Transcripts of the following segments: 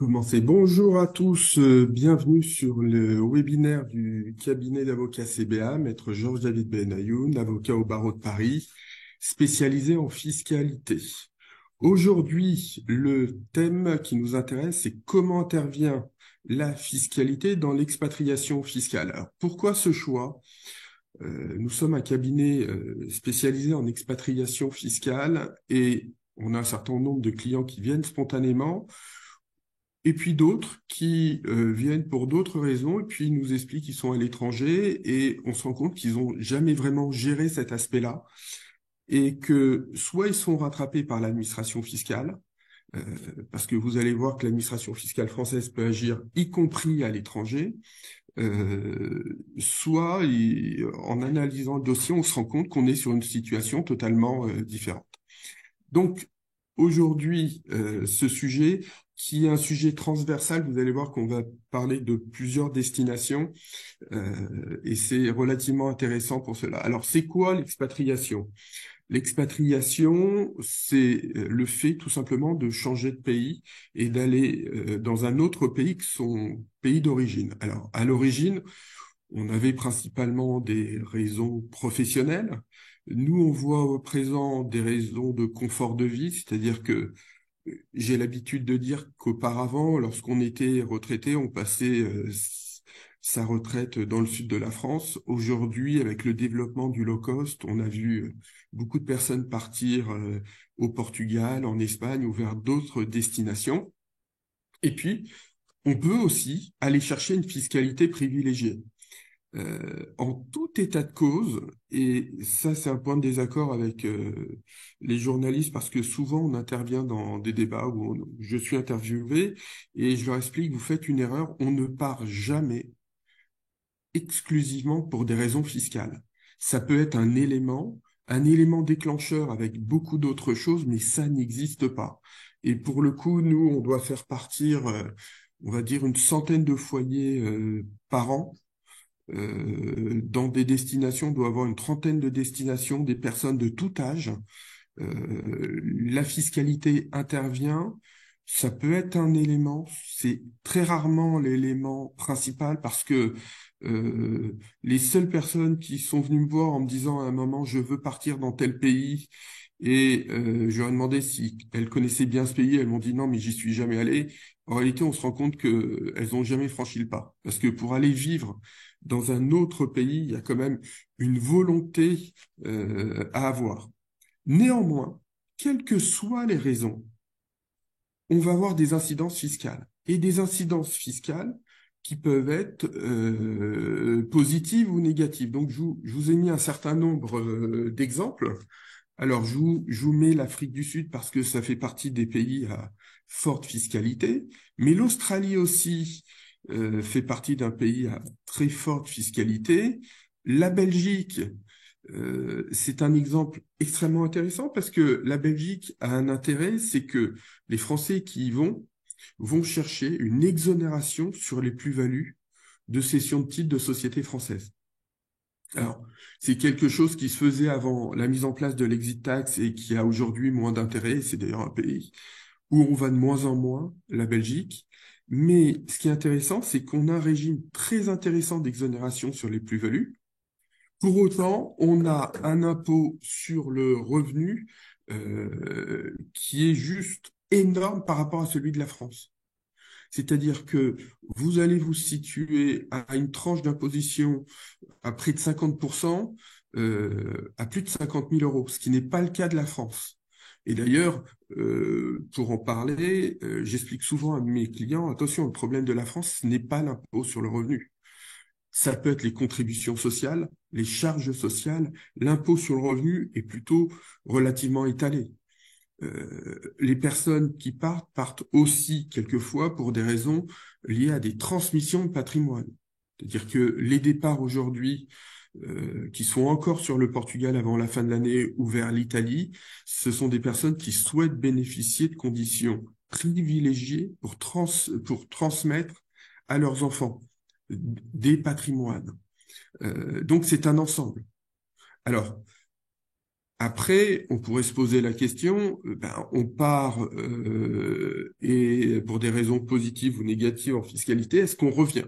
Commencez. Bonjour à tous, bienvenue sur le webinaire du cabinet d'avocats CBA, Maître Georges-David Benayoun, avocat au barreau de Paris, spécialisé en fiscalité. Aujourd'hui, le thème qui nous intéresse, c'est comment intervient la fiscalité dans l'expatriation fiscale. Alors, pourquoi ce choix? Nous sommes un cabinet spécialisé en expatriation fiscale et on a un certain nombre de clients qui viennent spontanément et puis d'autres qui viennent pour d'autres raisons, et puis ils nous expliquent qu'ils sont à l'étranger, et on se rend compte qu'ils n'ont jamais vraiment géré cet aspect-là, et que soit ils sont rattrapés par l'administration fiscale, euh, parce que vous allez voir que l'administration fiscale française peut agir y compris à l'étranger, soit en analysant le dossier, on se rend compte qu'on est sur une situation totalement différente. Donc, aujourd'hui, ce sujet, qui est un sujet transversal, vous allez voir qu'on va parler de plusieurs destinations, et c'est relativement intéressant pour cela. Alors, c'est quoi l'expatriation? L'expatriation, c'est le fait tout simplement de changer de pays et d'aller dans un autre pays que son pays d'origine. Alors, à l'origine, on avait principalement des raisons professionnelles. Nous, on voit au présent des raisons de confort de vie, c'est-à-dire que j'ai l'habitude de dire qu'auparavant, lorsqu'on était retraité, on passait sa retraite dans le sud de la France. Aujourd'hui, avec le développement du low cost, on a vu beaucoup de personnes partir au Portugal, en Espagne ou vers d'autres destinations. Et puis, on peut aussi aller chercher une fiscalité privilégiée. En tout état de cause, et ça c'est un point de désaccord avec les journalistes parce que souvent on intervient dans des débats où je suis interviewé et je leur explique, vous faites une erreur, on ne part jamais exclusivement pour des raisons fiscales. Ça peut être un élément déclencheur avec beaucoup d'autres choses, mais ça n'existe pas. Et pour le coup, nous, on doit faire partir, on va dire, une centaine de foyers par an dans des destinations, on doit avoir une trentaine de destinations, des personnes de tout âge. La fiscalité intervient, ça peut être un élément, c'est très rarement l'élément principal parce que les seules personnes qui sont venues me voir en me disant à un moment je veux partir dans tel pays et je leur ai demandé si elles connaissaient bien ce pays, elles m'ont dit non mais j'y suis jamais allé. En réalité, on se rend compte que elles n'ont jamais franchi le pas parce que pour aller vivre dans un autre pays, il y a quand même une volonté à avoir. Néanmoins, quelles que soient les raisons, on va avoir des incidences fiscales. Et des incidences fiscales qui peuvent être positives ou négatives. Donc, je vous ai mis un certain nombre d'exemples. Alors, je vous mets l'Afrique du Sud parce que ça fait partie des pays à forte fiscalité, mais l'Australie aussi fait partie d'un pays à très forte fiscalité. La Belgique, c'est un exemple extrêmement intéressant parce que la Belgique a un intérêt, c'est que les Français qui y vont chercher une exonération sur les plus-values de cession de titres de sociétés françaises. Alors, c'est quelque chose qui se faisait avant la mise en place de l'exit tax et qui a aujourd'hui moins d'intérêt. C'est d'ailleurs un pays où on va de moins en moins, la Belgique. Mais ce qui est intéressant, c'est qu'on a un régime très intéressant d'exonération sur les plus-values. Pour autant, on a un impôt sur le revenu qui est juste énorme par rapport à celui de la France. C'est-à-dire que vous allez vous situer à une tranche d'imposition à près de 50%, à plus de 50 000 euros, ce qui n'est pas le cas de la France. Et d'ailleurs, pour en parler, j'explique souvent à mes clients, attention, le problème de la France, ce n'est pas l'impôt sur le revenu. Ça peut être les contributions sociales, les charges sociales. L'impôt sur le revenu est plutôt relativement étalé. Les personnes qui partent aussi quelquefois pour des raisons liées à des transmissions de patrimoine. C'est-à-dire que les départs aujourd'hui qui sont encore sur le Portugal avant la fin de l'année ou vers l'Italie, ce sont des personnes qui souhaitent bénéficier de conditions privilégiées pour transmettre à leurs enfants des patrimoines. Donc c'est un ensemble. Alors, Après, on pourrait se poser la question, ben, on part et pour des raisons positives ou négatives en fiscalité, est-ce qu'on revient?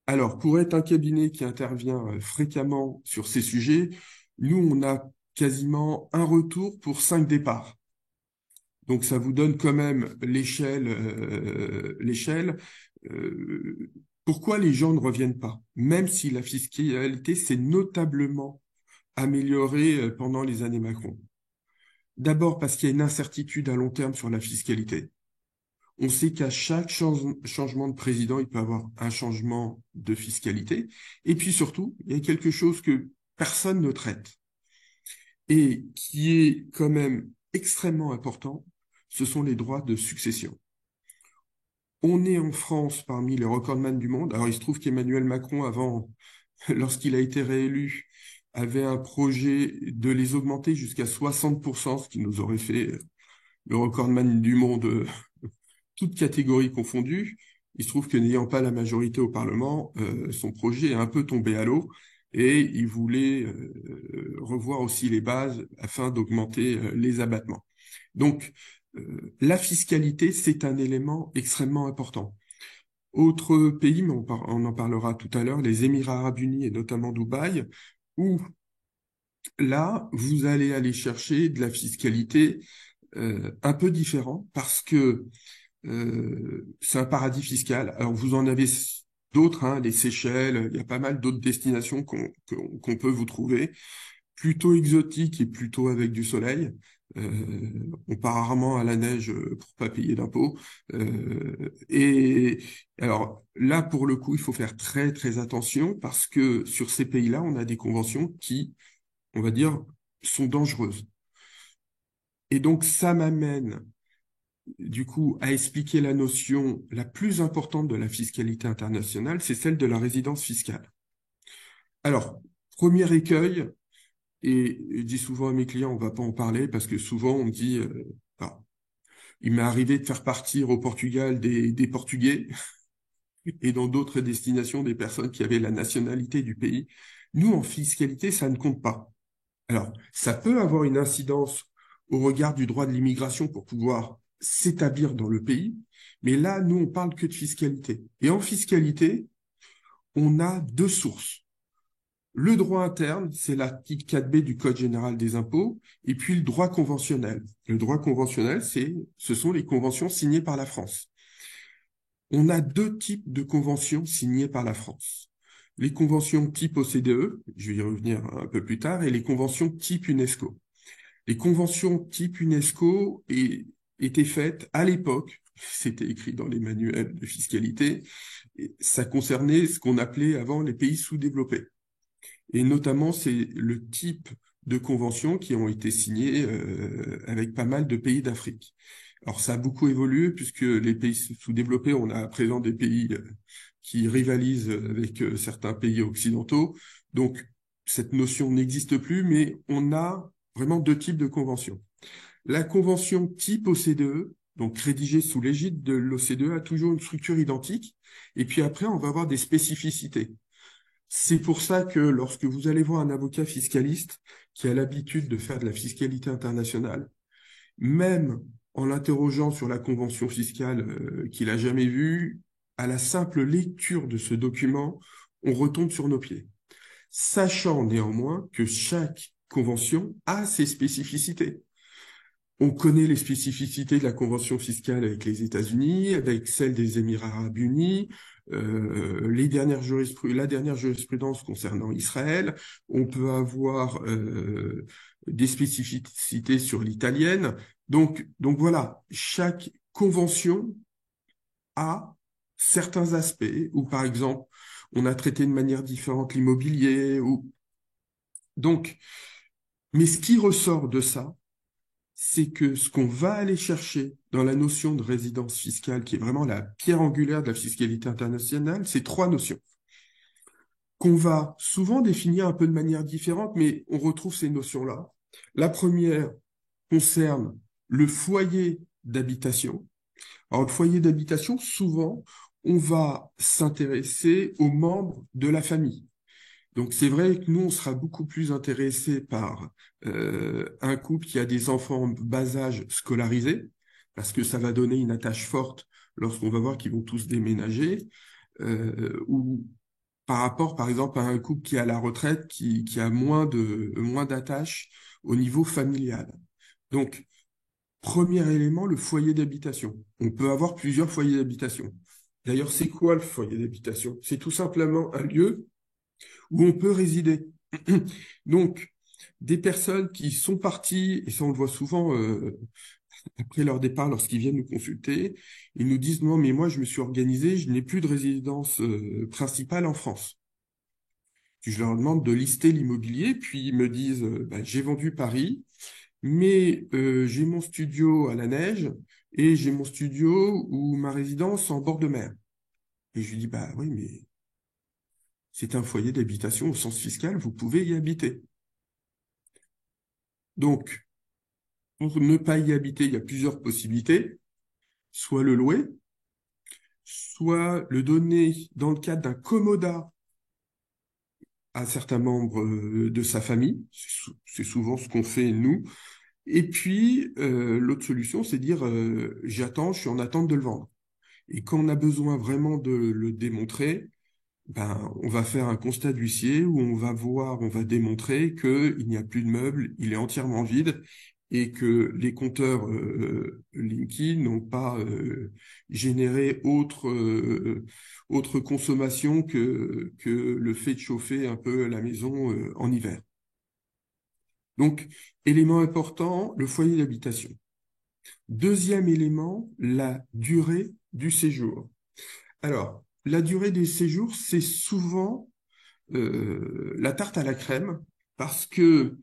Alors, pour être un cabinet qui intervient fréquemment sur ces sujets, nous, on a quasiment un retour pour 5 départs. Donc, ça vous donne quand même l'échelle. Euh, Pourquoi les gens ne reviennent pas? Même si la fiscalité s'est notablement améliorée pendant les années Macron. D'abord parce qu'il y a une incertitude à long terme sur la fiscalité. On sait qu'à chaque changement de président, il peut y avoir un changement de fiscalité. Et puis surtout, il y a quelque chose que personne ne traite et qui est quand même extrêmement important, ce sont les droits de succession. On est en France parmi les recordman du monde. Alors il se trouve qu'Emmanuel Macron, avant, lorsqu'il a été réélu, avait un projet de les augmenter jusqu'à 60%, ce qui nous aurait fait le recordman du monde toutes catégories confondues. Il se trouve que n'ayant pas la majorité au Parlement, son projet est un peu tombé à l'eau et il voulait revoir aussi les bases afin d'augmenter les abattements. Donc, la fiscalité, c'est un élément extrêmement important. Autre pays, mais on en parlera tout à l'heure, les Émirats arabes unis et notamment Dubaï, où là, vous allez aller chercher de la fiscalité un peu différente parce que c'est un paradis fiscal. Alors vous en avez d'autres, hein, les Seychelles, il y a pas mal d'autres destinations qu'on peut vous trouver, plutôt exotiques et plutôt avec du soleil. On part rarement à la neige pour pas payer d'impôts. Et alors là, pour le coup, il faut faire très très attention parce que sur ces pays-là, on a des conventions qui, on va dire, sont dangereuses. Et donc ça m'amène du coup, à expliquer la notion la plus importante de la fiscalité internationale, c'est celle de la résidence fiscale. Alors, premier écueil, et je dis souvent à mes clients, on va pas en parler parce que souvent on me dit, ah, il m'est arrivé de faire partir au Portugal des Portugais et dans d'autres destinations des personnes qui avaient la nationalité du pays. Nous, en fiscalité, ça ne compte pas. Alors, ça peut avoir une incidence au regard du droit de l'immigration pour pouvoir s'établir dans le pays, mais là, nous, on parle que de fiscalité. Et en fiscalité, on a deux sources. Le droit interne, c'est l'article 4B du Code général des impôts, et puis le droit conventionnel. Le droit conventionnel, ce sont les conventions signées par la France. On a deux types de conventions signées par la France. Les conventions type OCDE, je vais y revenir un peu plus tard, et les conventions type UNESCO. Les conventions type UNESCO étaient faites à l'époque, c'était écrit dans les manuels de fiscalité, et ça concernait ce qu'on appelait avant les pays sous-développés. Et notamment, c'est le type de conventions qui ont été signées avec pas mal de pays d'Afrique. Alors ça a beaucoup évolué puisque les pays sous-développés, on a à présent des pays qui rivalisent avec certains pays occidentaux. Donc cette notion n'existe plus, mais on a vraiment deux types de conventions. La convention type OCDE, donc rédigée sous l'égide de l'OCDE, a toujours une structure identique. Et puis après, on va avoir des spécificités. C'est pour ça que lorsque vous allez voir un avocat fiscaliste qui a l'habitude de faire de la fiscalité internationale, même en l'interrogeant sur la convention fiscale qu'il a jamais vue, à la simple lecture de ce document, on retombe sur nos pieds. Sachant néanmoins que chaque convention a ses spécificités. On connaît les spécificités de la convention fiscale avec les États-Unis, avec celle des Émirats arabes unis, la dernière jurisprudence concernant Israël. On peut avoir des spécificités sur l'italienne. Donc voilà, chaque convention a certains aspects où, par exemple, on a traité de manière différente l'immobilier. Donc, mais ce qui ressort de ça, c'est que ce qu'on va aller chercher dans la notion de résidence fiscale, qui est vraiment la pierre angulaire de la fiscalité internationale, c'est trois notions qu'on va souvent définir un peu de manière différente, mais on retrouve ces notions-là. La première concerne le foyer d'habitation. Alors, le foyer d'habitation, souvent, on va s'intéresser aux membres de la famille. Donc c'est vrai que nous, on sera beaucoup plus intéressé par un couple qui a des enfants en bas âge scolarisés, parce que ça va donner une attache forte lorsqu'on va voir qu'ils vont tous déménager, ou par rapport, par exemple, à un couple qui est à la retraite, qui a moins d'attache au niveau familial. Donc, premier élément, le foyer d'habitation. On peut avoir plusieurs foyers d'habitation. D'ailleurs, c'est quoi le foyer d'habitation? C'est tout simplement un lieu où on peut résider. Donc, des personnes qui sont parties, et ça on le voit souvent après leur départ, lorsqu'ils viennent nous consulter, ils nous disent, non, mais moi je me suis organisé, je n'ai plus de résidence principale en France. Puis je leur demande de lister l'immobilier, puis ils me disent, bah, j'ai vendu Paris, mais j'ai mon studio à la neige et j'ai mon studio ou ma résidence en bord de mer. Et je lui dis, bah oui, mais c'est un foyer d'habitation au sens fiscal, vous pouvez y habiter. Donc, pour ne pas y habiter, il y a plusieurs possibilités. Soit le louer, soit le donner dans le cadre d'un commodat à certains membres de sa famille. C'est souvent ce qu'on fait nous. Et puis, l'autre solution, c'est dire, j'attends, je suis en attente de le vendre. Et quand on a besoin vraiment de le démontrer, ben, on va faire un constat d'huissier où on va démontrer qu'il n'y a plus de meubles, il est entièrement vide et que les compteurs Linky n'ont pas généré autre consommation que le fait de chauffer un peu la maison en hiver. Donc, élément important, le foyer d'habitation. Deuxième élément, la durée du séjour. Alors, la durée des séjours, c'est souvent la tarte à la crème, parce que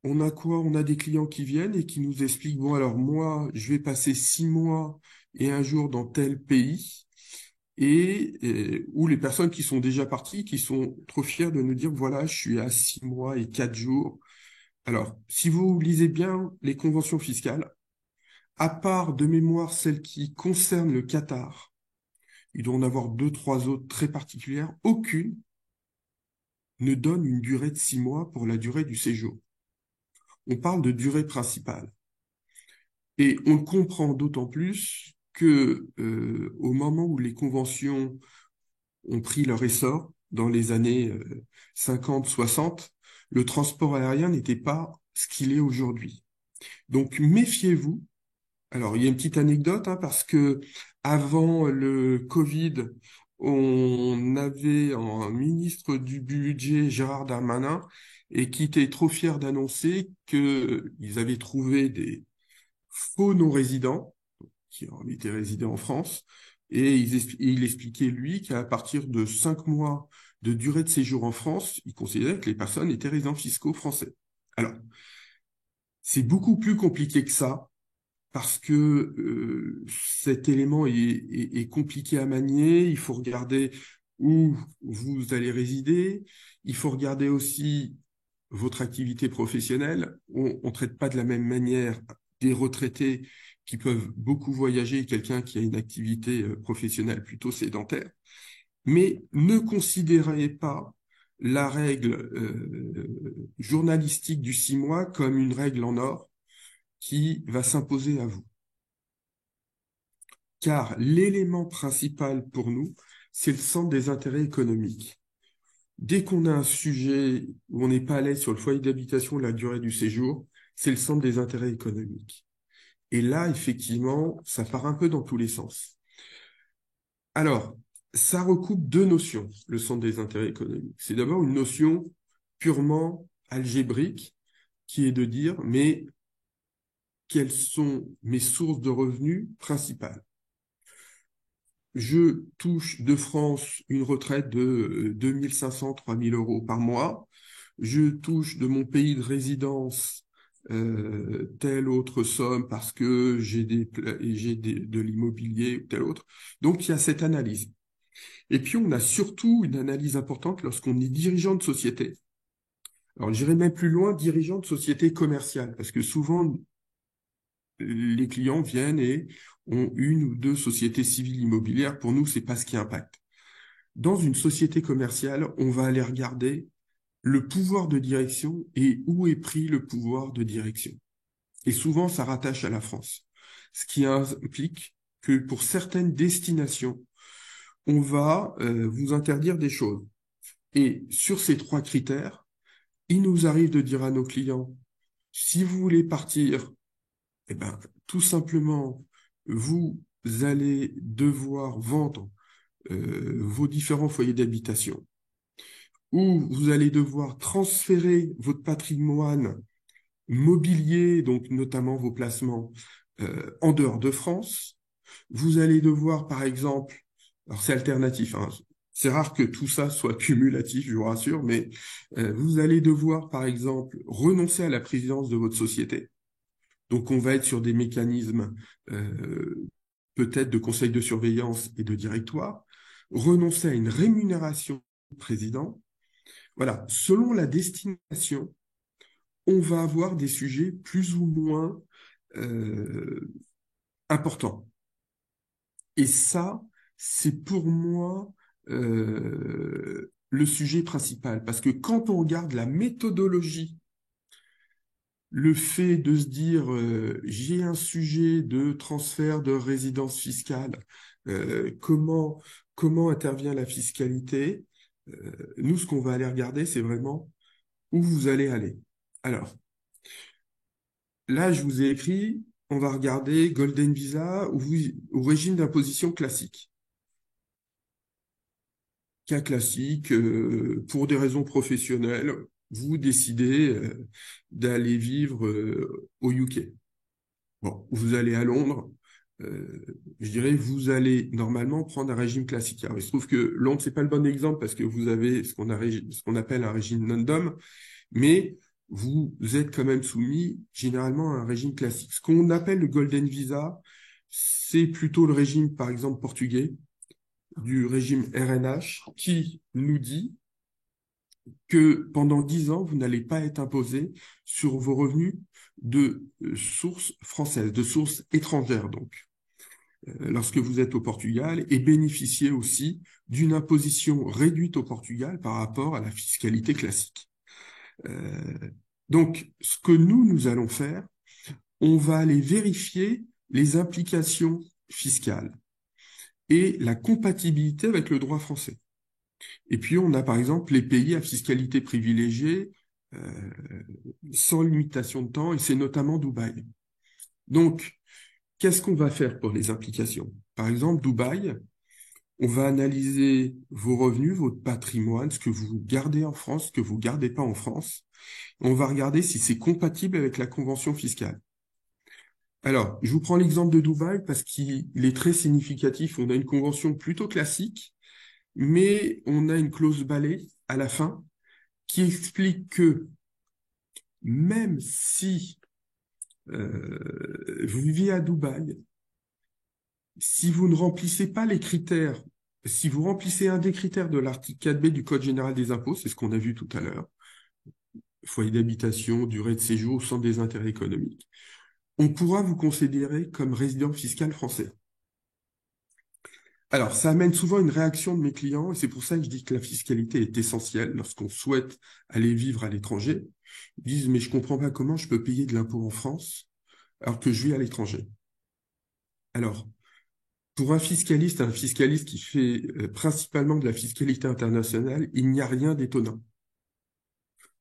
on a quoi? On a des clients qui viennent et qui nous expliquent, bon, alors moi, je vais passer 6 mois et un jour dans tel pays, ou les personnes qui sont déjà parties, qui sont trop fiers de nous dire, voilà, je suis à 6 mois et 4 jours. Alors, si vous lisez bien les conventions fiscales, à part de mémoire celles qui concernent le Qatar, il doit en avoir deux, trois autres très particulières, aucune ne donne une durée de 6 mois pour la durée du séjour. On parle de durée principale. Et on le comprend d'autant plus que au moment où les conventions ont pris leur essor, dans les années 50, 60, le transport aérien n'était pas ce qu'il est aujourd'hui. Donc méfiez-vous. Alors, il y a une petite anecdote, hein, parce que avant le Covid, on avait un ministre du budget, Gérard Darmanin, et qui était trop fier d'annoncer qu'ils avaient trouvé des faux non-résidents qui en étaient résidents en France, et il expliquait, lui, qu'à partir de 5 mois de durée de séjour en France, il considérait que les personnes étaient résidents fiscaux français. Alors, c'est beaucoup plus compliqué que ça parce que cet élément est compliqué à manier. Il faut regarder où vous allez résider. Il faut regarder aussi votre activité professionnelle. On ne traite pas de la même manière des retraités qui peuvent beaucoup voyager et quelqu'un qui a une activité professionnelle plutôt sédentaire. Mais ne considérez pas la règle journalistique du 6 mois comme une règle en or qui va s'imposer à vous. Car l'élément principal pour nous, c'est le centre des intérêts économiques. Dès qu'on a un sujet où on n'est pas à l'aise sur le foyer d'habitation, la durée du séjour, c'est le centre des intérêts économiques. Et là, effectivement, ça part un peu dans tous les sens. Alors, ça recoupe deux notions, le centre des intérêts économiques. C'est d'abord une notion purement algébrique, qui est de dire, mais quelles sont mes sources de revenus principales? Je touche de France une retraite de 2500, 3000 euros par mois. Je touche de mon pays de résidence telle autre somme parce que de l'immobilier ou telle autre. Donc, il y a cette analyse. Et puis, on a surtout une analyse importante lorsqu'on est dirigeant de société. Alors, j'irai même plus loin, dirigeant de société commerciale, parce que souvent, les clients viennent et ont une ou deux sociétés civiles immobilières. Pour nous, c'est pas ce qui impacte. Dans une société commerciale, on va aller regarder le pouvoir de direction et où est pris le pouvoir de direction. Et souvent, ça rattache à la France. Ce qui implique que pour certaines destinations, on va vous interdire des choses. Et sur ces 3 critères, il nous arrive de dire à nos clients, si vous voulez partir, eh ben, tout simplement, vous allez devoir vendre vos différents foyers d'habitation, ou vous allez devoir transférer votre patrimoine mobilier, donc notamment vos placements, en dehors de France. Vous allez devoir, par exemple, alors c'est alternatif, hein, c'est rare que tout ça soit cumulatif, je vous rassure, mais vous allez devoir, par exemple, renoncer à la présidence de votre société. Donc, on va être sur des mécanismes peut-être de conseil de surveillance et de directoire, renoncer à une rémunération du président. Voilà, selon la destination, on va avoir des sujets plus ou moins euh, importants. Et ça, c'est pour moi le sujet principal, parce que quand on regarde la méthodologie, le fait de se dire j'ai un sujet de transfert de résidence fiscale, comment intervient la fiscalité, nous, ce qu'on va aller regarder, c'est vraiment où vous allez aller. Alors, là, je vous ai écrit, on va regarder Golden Visa ou régime d'imposition classique. Cas classique, pour des raisons professionnelles, vous décidez d'aller vivre au UK. Bon, vous allez à Londres, je dirais, vous allez normalement prendre un régime classique. Alors, il se trouve que Londres, c'est pas le bon exemple parce que vous avez ce qu'on appelle un régime non-dom, mais vous êtes quand même soumis généralement à un régime classique. Ce qu'on appelle le Golden Visa, c'est plutôt le régime, par exemple, portugais, du régime RNH, qui nous dit que pendant 10 ans, vous n'allez pas être imposé sur vos revenus de sources françaises, de sources étrangères, donc, lorsque vous êtes au Portugal, et bénéficier aussi d'une imposition réduite au Portugal par rapport à la fiscalité classique. Donc, ce que nous allons faire, on va aller vérifier les implications fiscales et la compatibilité avec le droit français. Et puis, on a par exemple les pays à fiscalité privilégiée, euh, sans limitation de temps, et c'est notamment Dubaï. Donc, qu'est-ce qu'on va faire pour les implications? Par exemple, Dubaï, on va analyser vos revenus, votre patrimoine, ce que vous gardez en France, ce que vous gardez pas en France. On va regarder si c'est compatible avec la convention fiscale. Alors, je vous prends l'exemple de Dubaï parce qu'il est très significatif. On a une convention plutôt classique, mais on a une clause balai à la fin qui explique que même si vous vivez à Dubaï, si vous ne remplissez pas les critères, si vous remplissez un des critères de l'article 4B du Code général des impôts, c'est ce qu'on a vu tout à l'heure, foyer d'habitation, durée de séjour, centre des intérêts économiques, on pourra vous considérer comme résident fiscal français. Alors, ça amène souvent une réaction de mes clients, et c'est pour ça que je dis que la fiscalité est essentielle lorsqu'on souhaite aller vivre à l'étranger. Ils disent, mais je comprends pas comment je peux payer de l'impôt en France alors que je vis à l'étranger. Alors, pour un fiscaliste qui fait principalement de la fiscalité internationale, il n'y a rien d'étonnant.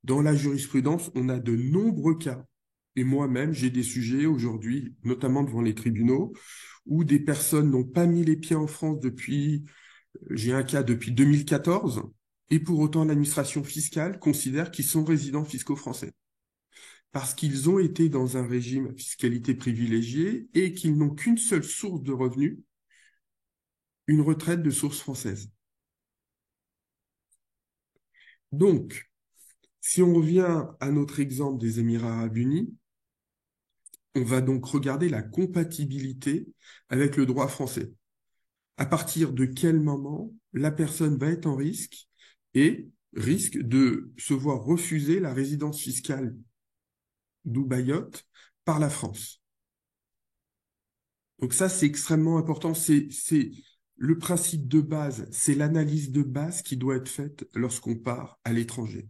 Dans la jurisprudence, on a de nombreux cas, et moi-même, j'ai des sujets aujourd'hui, notamment devant les tribunaux, où des personnes n'ont pas mis les pieds en France depuis, j'ai un cas depuis 2014, et pour autant l'administration fiscale considère qu'ils sont résidents fiscaux français, parce qu'ils ont été dans un régime à fiscalité privilégiée et qu'ils n'ont qu'une seule source de revenus, une retraite de source française. Donc, si on revient à notre exemple des Émirats arabes unis, on va donc regarder la compatibilité avec le droit français. À partir de quel moment la personne va être en risque et risque de se voir refuser la résidence fiscale dubaïote par la France. Donc ça, c'est extrêmement important. Le principe de base, c'est l'analyse de base qui doit être faite lorsqu'on part à l'étranger.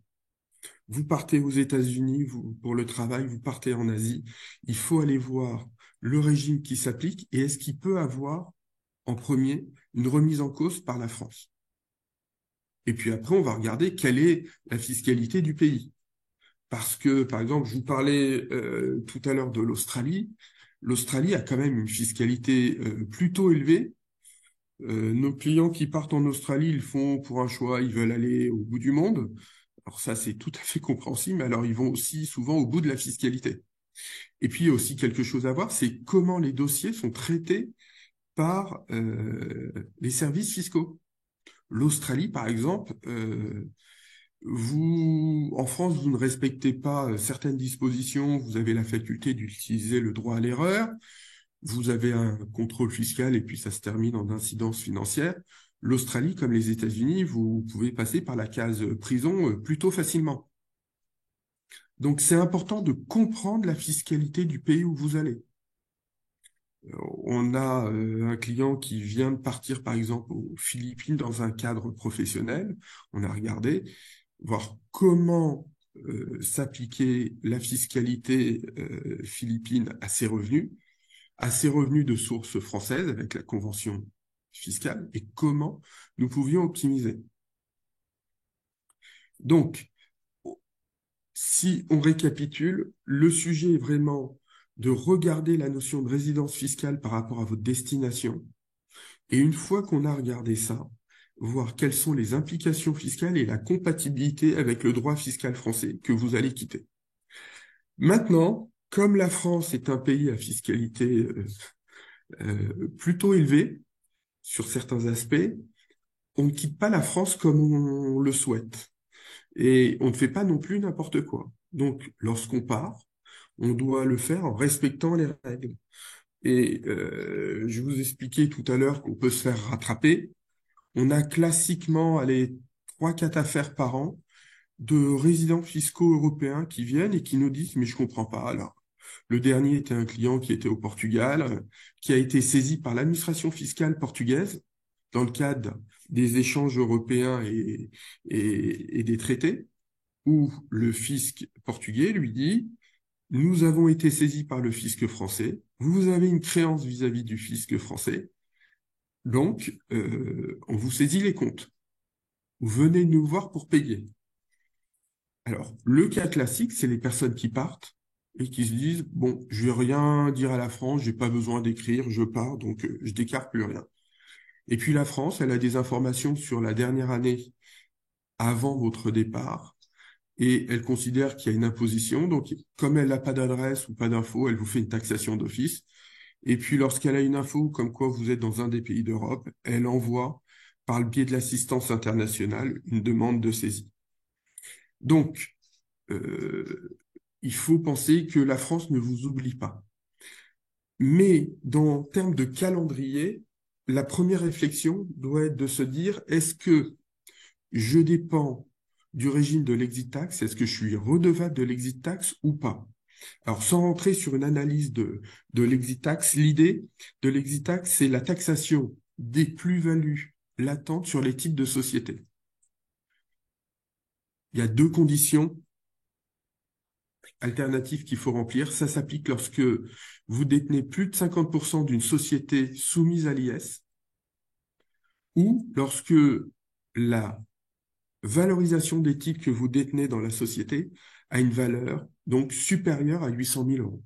Vous partez aux États-Unis pour le travail, vous partez en Asie, il faut aller voir le régime qui s'applique et est-ce qu'il peut avoir en premier une remise en cause par la France. Et puis après, on va regarder quelle est la fiscalité du pays. Parce que, par exemple, je vous parlais tout à l'heure de l'Australie. L'Australie a quand même une fiscalité plutôt élevée. Nos clients qui partent en Australie, ils font pour un choix, ils veulent aller au bout du monde. Alors ça, c'est tout à fait compréhensible, mais alors ils vont aussi souvent au bout de la fiscalité. Et puis, il y a aussi quelque chose à voir, c'est comment les dossiers sont traités par les services fiscaux. L'Australie, par exemple, en France, vous ne respectez pas certaines dispositions, vous avez la faculté d'utiliser le droit à l'erreur, vous avez un contrôle fiscal et puis ça se termine en incidence financière. L'Australie, comme les États-Unis, vous pouvez passer par la case prison plutôt facilement. Donc, c'est important de comprendre la fiscalité du pays où vous allez. On a un client qui vient de partir, par exemple, aux Philippines dans un cadre professionnel. On a regardé, voir comment s'appliquer la fiscalité philippine à ses revenus de source française avec la convention fiscale et comment nous pouvions optimiser. Donc, si on récapitule, le sujet est vraiment de regarder la notion de résidence fiscale par rapport à votre destination. Et une fois qu'on a regardé ça, voir quelles sont les implications fiscales et la compatibilité avec le droit fiscal français que vous allez quitter. Maintenant, comme la France est un pays à fiscalité plutôt élevée sur certains aspects, on ne quitte pas la France comme on le souhaite. Et on ne fait pas non plus n'importe quoi. Donc, lorsqu'on part, on doit le faire en respectant les règles. Et je vous expliquais tout à l'heure qu'on peut se faire rattraper. On a classiquement, allez, 3-4 affaires par an de résidents fiscaux européens qui viennent et qui nous disent, mais je comprends pas. Alors, le dernier était un client qui était au Portugal, qui a été saisi par l'administration fiscale portugaise dans le cadre des échanges européens et des traités, où le fisc portugais lui dit, nous avons été saisis par le fisc français, vous avez une créance vis-à-vis du fisc français, donc on vous saisit les comptes. Vous venez nous voir pour payer. Alors, le cas classique, c'est les personnes qui partent et qui se disent, bon, je vais rien dire à la France, j'ai pas besoin d'écrire, je pars, donc je déclare plus rien. Et puis la France, elle a des informations sur la dernière année avant votre départ et elle considère qu'il y a une imposition. Donc, comme elle n'a pas d'adresse ou pas d'info, elle vous fait une taxation d'office. Et puis, lorsqu'elle a une info comme quoi vous êtes dans un des pays d'Europe, elle envoie, par le biais de l'assistance internationale, une demande de saisie. Donc, il faut penser que la France ne vous oublie pas. Mais, en termes de calendrier, la première réflexion doit être de se dire, est-ce que je dépends du régime de l'exit tax, est-ce que je suis redevable de l'exit tax ou pas? Alors, sans rentrer sur une analyse de l'exit tax, l'idée de l'exit tax, c'est la taxation des plus-values latentes sur les titres de société. Il y a deux conditions alternatives qu'il faut remplir. Ça s'applique lorsque vous détenez plus de 50% d'une société soumise à l'IS ou lorsque la valorisation des titres que vous détenez dans la société a une valeur donc supérieure à 800 000 euros.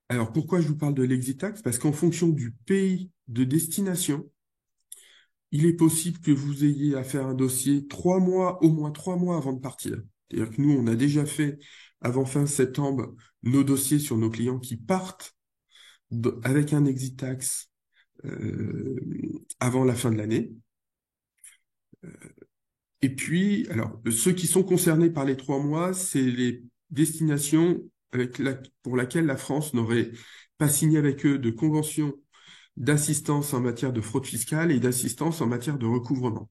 Alors pourquoi je vous parle de l'exit tax? Parce qu'en fonction du pays de destination, il est possible que vous ayez à faire un dossier 3 mois, au moins 3 mois avant de partir. C'est-à-dire que nous, on a déjà fait, avant fin septembre, nos dossiers sur nos clients qui partent avec un exit tax avant la fin de l'année. Et puis, alors, ceux qui sont concernés par les 3 mois, c'est les destinations pour laquelle la France n'aurait pas signé avec eux de convention d'assistance en matière de fraude fiscale et d'assistance en matière de recouvrement.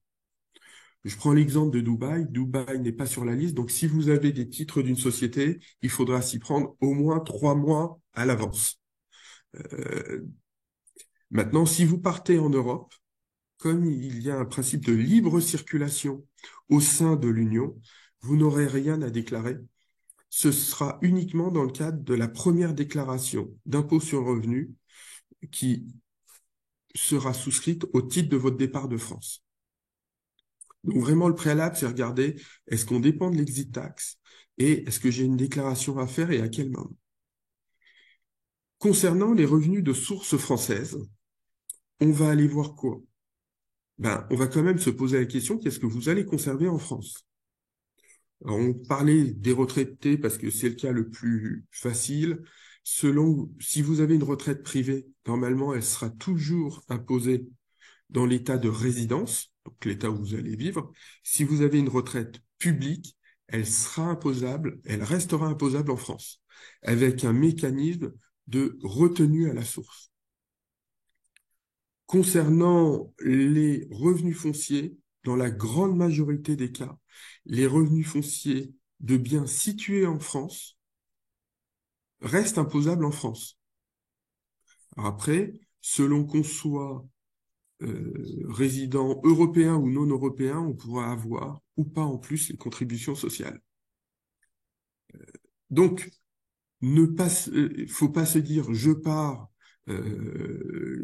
Je prends l'exemple de Dubaï. Dubaï n'est pas sur la liste, donc si vous avez des titres d'une société, il faudra s'y prendre au moins 3 mois à l'avance. Maintenant, si vous partez en Europe, comme il y a un principe de libre circulation au sein de l'Union, vous n'aurez rien à déclarer. Ce sera uniquement dans le cadre de la première déclaration d'impôt sur le revenu qui sera souscrite au titre de votre départ de France. Donc vraiment, le préalable, c'est regarder, est-ce qu'on dépend de l'exit tax et est-ce que j'ai une déclaration à faire et à quel moment. Concernant les revenus de source française, on va aller voir quoi? On va quand même se poser la question, qu'est-ce que vous allez conserver en France? Alors, on parlait des retraités parce que c'est le cas le plus facile. Si vous avez une retraite privée, normalement, elle sera toujours imposée dans l'état de résidence, donc l'état où vous allez vivre. Si vous avez une retraite publique, elle sera imposable, elle restera imposable en France, avec un mécanisme de retenue à la source. Concernant les revenus fonciers, dans la grande majorité des cas, les revenus fonciers de biens situés en France restent imposables en France. Alors après, selon qu'on soit résident européen ou non européen, on pourra avoir ou pas en plus les contributions sociales. Donc, faut pas se dire je pars,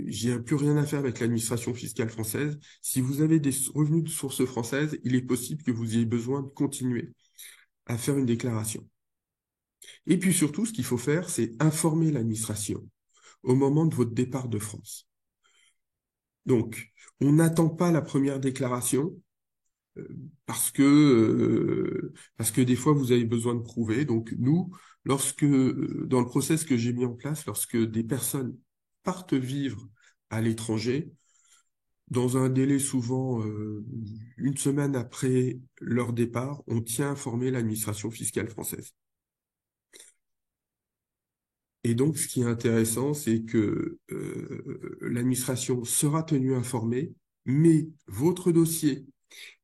j'ai plus rien à faire avec l'administration fiscale française. Si vous avez des revenus de source française, il est possible que vous ayez besoin de continuer à faire une déclaration. Et puis surtout, ce qu'il faut faire, c'est informer l'administration au moment de votre départ de France. Donc, on n'attend pas la première déclaration euh, parce que des fois vous avez besoin de prouver. Donc nous, dans le process que j'ai mis en place, lorsque des personnes partent vivre à l'étranger, dans un délai souvent une semaine après leur départ, on tient à informer l'administration fiscale française. Et donc, ce qui est intéressant, c'est que l'administration sera tenue informée, mais votre dossier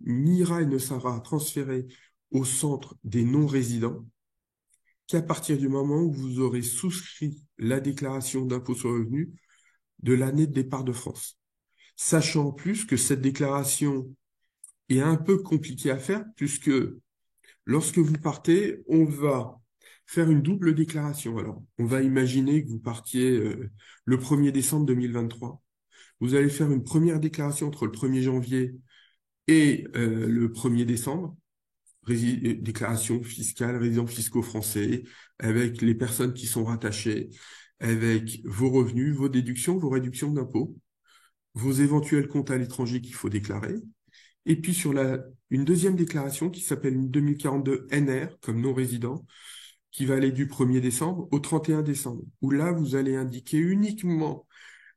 n'ira et ne sera transféré au centre des non-résidents qu'à partir du moment où vous aurez souscrit la déclaration d'impôt sur le revenu de l'année de départ de France. Sachant en plus que cette déclaration est un peu compliquée à faire, puisque lorsque vous partez, on va faire une double déclaration. Alors, on va imaginer que vous partiez le 1er décembre 2023. Vous allez faire une première déclaration entre le 1er janvier et le 1er décembre, déclaration fiscale, résidents fiscaux français, avec les personnes qui sont rattachées, avec vos revenus, vos déductions, vos réductions d'impôts, vos éventuels comptes à l'étranger qu'il faut déclarer, et puis une deuxième déclaration qui s'appelle une 2042 NR, comme non-résident, qui va aller du 1er décembre au 31 décembre, où là, vous allez indiquer uniquement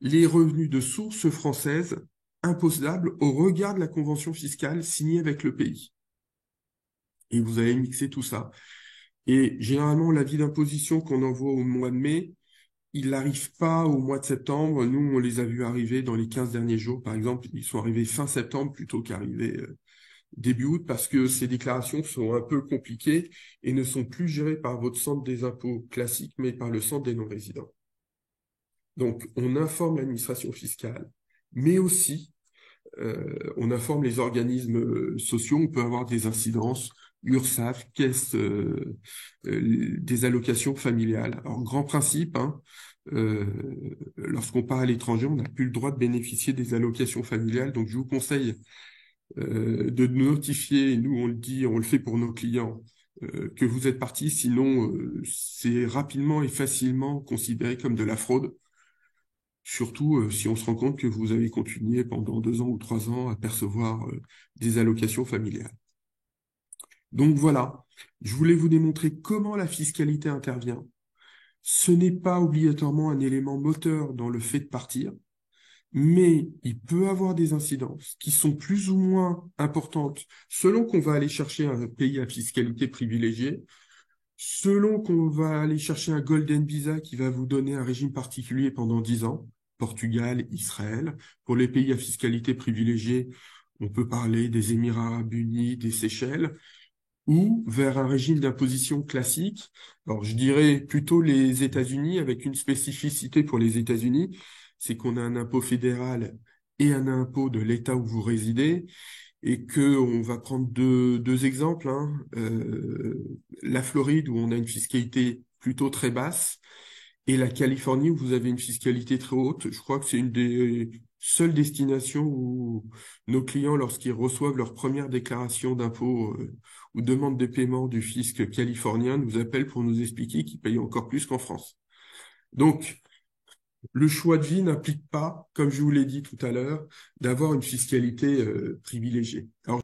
les revenus de source française imposables au regard de la convention fiscale signée avec le pays. Et vous allez mixer tout ça. Et généralement, l'avis d'imposition qu'on envoie au mois de mai, il n'arrive pas au mois de septembre. Nous, on les a vus arriver dans les 15 derniers jours. Par exemple, ils sont arrivés fin septembre plutôt qu'arrivés début août parce que ces déclarations sont un peu compliquées et ne sont plus gérées par votre centre des impôts classique, mais par le centre des non-résidents. Donc, on informe l'administration fiscale, mais aussi on informe les organismes sociaux. On peut avoir des incidences, URSSAF, caisse des allocations familiales. Alors, grand principe, hein, lorsqu'on part à l'étranger, on n'a plus le droit de bénéficier des allocations familiales. Donc, je vous conseille de notifier, nous on le dit, on le fait pour nos clients, que vous êtes parti, sinon c'est rapidement et facilement considéré comme de la fraude, surtout si on se rend compte que vous avez continué pendant 2 ans ou 3 ans à percevoir des allocations familiales. Donc voilà, je voulais vous démontrer comment la fiscalité intervient. Ce n'est pas obligatoirement un élément moteur dans le fait de partir, mais il peut avoir des incidences qui sont plus ou moins importantes selon qu'on va aller chercher un pays à fiscalité privilégiée, selon qu'on va aller chercher un Golden Visa qui va vous donner un régime particulier pendant 10 ans, Portugal, Israël. Pour les pays à fiscalité privilégiée, on peut parler des Émirats arabes unis, des Seychelles, ou vers un régime d'imposition classique. Alors, je dirais plutôt les États-Unis, avec une spécificité pour les États-Unis, c'est qu'on a un impôt fédéral et un impôt de l'État où vous résidez, et que on va prendre deux exemples, hein. La Floride où on a une fiscalité plutôt très basse, et la Californie où vous avez une fiscalité très haute. Je crois que c'est une des seules destinations où nos clients, lorsqu'ils reçoivent leur première déclaration d'impôt ou demande de paiement du fisc californien, nous appellent pour nous expliquer qu'ils payent encore plus qu'en France. Donc, le choix de vie n'implique pas, comme je vous l'ai dit tout à l'heure, d'avoir une fiscalité privilégiée. Alors,